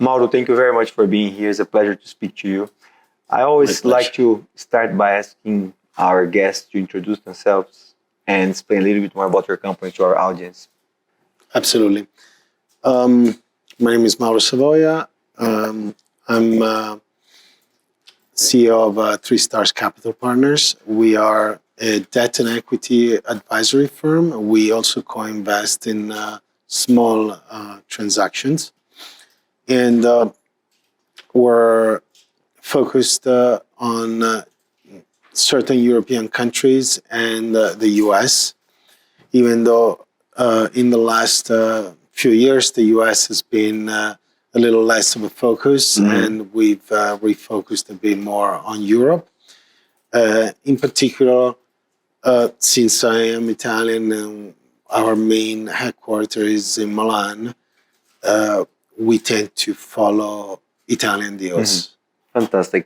Mauro, thank you very much for being here. It's a pleasure to speak to you. I My always pleasure. like to start by asking our guests to introduce themselves and explain a little bit more about your company to our audience. Absolutely. Um, my name is Mauro Savoia. I'm CEO of Three Stars Capital Partners. We are a debt and equity advisory firm. We also co-invest in small transactions, and we're focused on certain European countries and the US, even though in the last few years, the US has been a little less of a focus, and we've refocused a bit more on Europe. In particular, since I am Italian and our main headquarters is in Milan, we tend to follow Italian deals. Fantastic.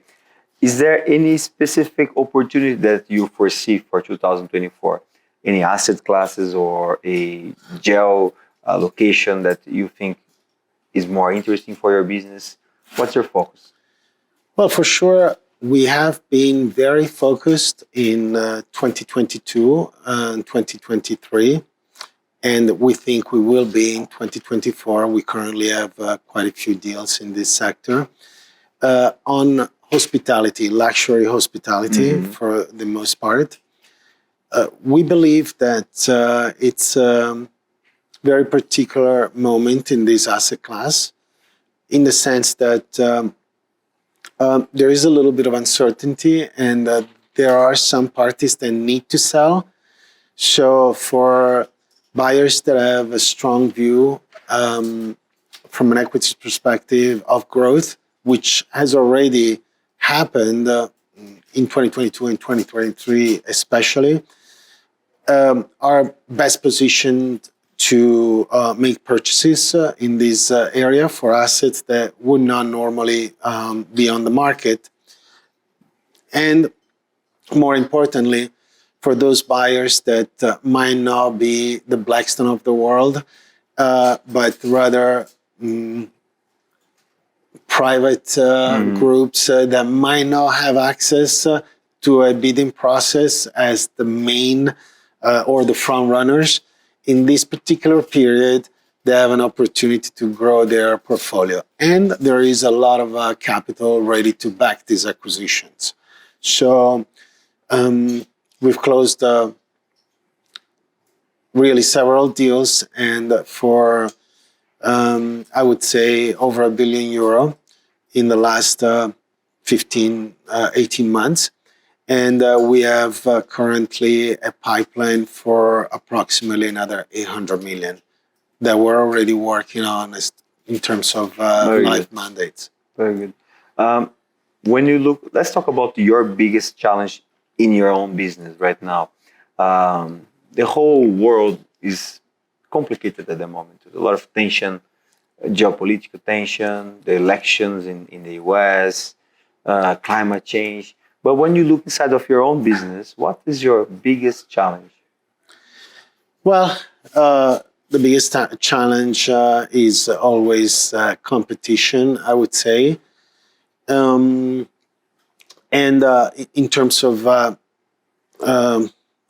Is there any specific opportunity that you foresee for 2024? Any asset classes or a geo location that you think is more interesting for your business? What's your focus? Well, for sure, we have been very focused in 2022 and 2023, and we think we will be in 2024. We currently have quite a few deals in this sector on hospitality, luxury hospitality for the most part. We believe that it's a very particular moment in this asset class in the sense that there is a little bit of uncertainty, and there are some parties that need to sell. So for buyers that have a strong view from an equity perspective of growth, which has already happened in 2022 and 2023 especially, are best positioned to make purchases in this area for assets that would not normally be on the market. And more importantly, for those buyers that might not be the Blackstone of the world, but rather private groups that might not have access to a bidding process as the main or the front runners. In this particular period, they have an opportunity to grow their portfolio. And there is a lot of capital ready to back these acquisitions. So we've closed really several deals, and for, I would say, over €1 billion in the last 15, 18 months. And we have currently a pipeline for approximately another 800 million that we're already working on in terms of Very live good. mandates. Very good. When you look, let's talk about your biggest challenge in your own business right now. The whole world is complicated at the moment. There's a lot of tension, geopolitical tension, the elections in the US, climate change. But when you look inside of your own business, what is your biggest challenge? Well, the biggest challenge is always competition, I would say. And in terms of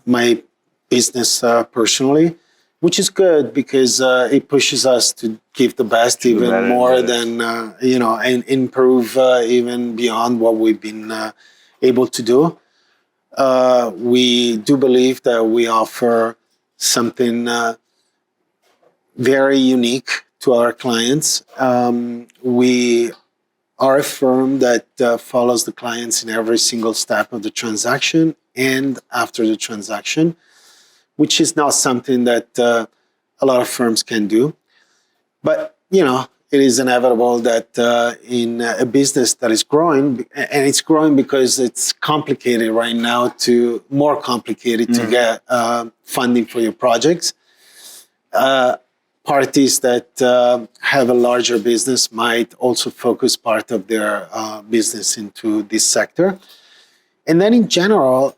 my business personally, which is good because it pushes us to give the best To do even better and more better. than, and improve even beyond what we've been able to do. We do believe that we offer something very unique to our clients. We are a firm that follows the clients in every single step of the transaction and after the transaction, which is not something that a lot of firms can do. But, it is inevitable that in a business that is growing, and it's growing because it's complicated right now, more complicated to get funding for your projects. Parties that have a larger business might also focus part of their business into this sector. And then in general,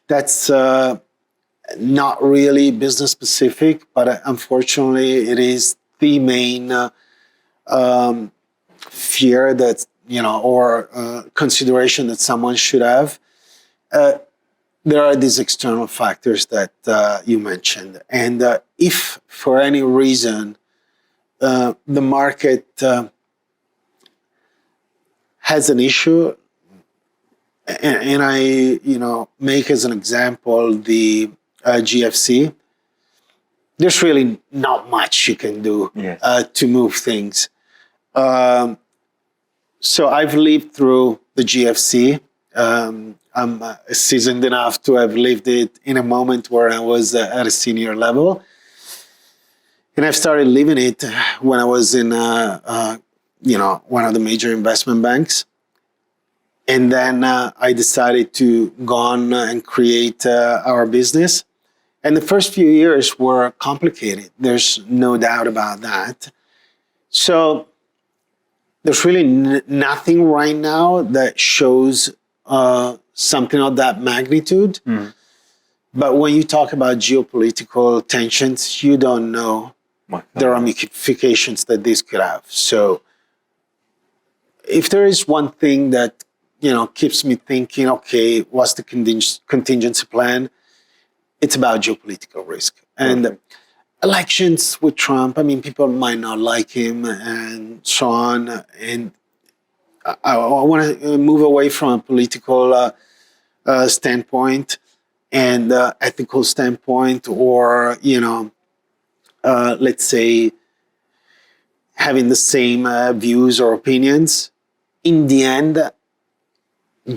that's not really business specific, but unfortunately it is the main fear that, or consideration that someone should have. There are these external factors that you mentioned. And if for any reason the market has an issue, and I, make as an example the GFC, there's really not much you can do to move things. So I've lived through the GFC. I'm seasoned enough to have lived it in a moment where I was at a senior level. And I've started living it when I was in, one of the major investment banks. And then I decided to go on and create our business. And the first few years were complicated. There's no doubt about that. So there's really nothing right now that shows something of that magnitude. But when you talk about geopolitical tensions, you don't know the ramifications that this could have. So if there is one thing that keeps me thinking, okay, what's the contingency plan? It's about geopolitical risk. And elections with Trump, people might not like him and so on. And I want to move away from a political standpoint and ethical standpoint, or, let's say, having the same views or opinions. In the end,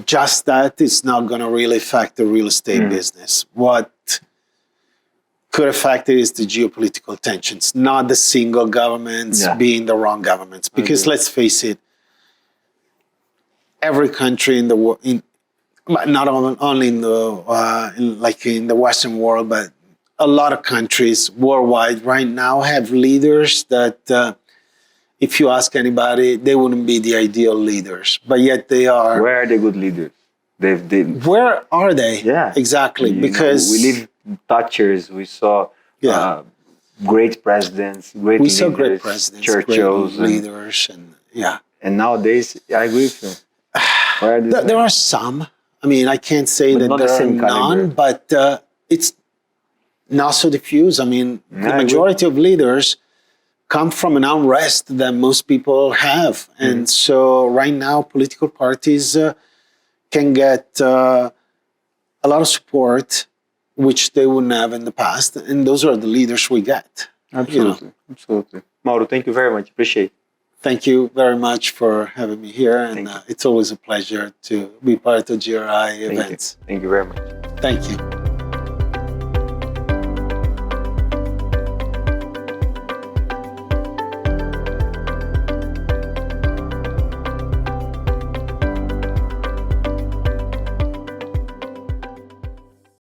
just that is not going to really affect the real estate business. What could affect it is the geopolitical tensions, not the single governments being the wrong governments. Because let's face it, every country in the world, not only in the Western world, but a lot of countries worldwide right now have leaders that if you ask anybody, they wouldn't be the ideal leaders, but yet they are. Where are the good leaders? Where are they? Yeah, exactly. Because we live Thatchers. We saw great presidents, great leaders, Churchills, great leaders, and nowadays, I agree with you. There are some. I can't say that there are none, but it's not so diffuse. The majority of leaders come from an unrest that most people have. And so right now, political parties can get a lot of support, which they wouldn't have in the past. And those are the leaders we get. Absolutely. Absolutely. Mauro, thank you very much. Appreciate it. Thank you very much for having me here. And it's always a pleasure to be part of GRI events. Thank you very much. Thank you.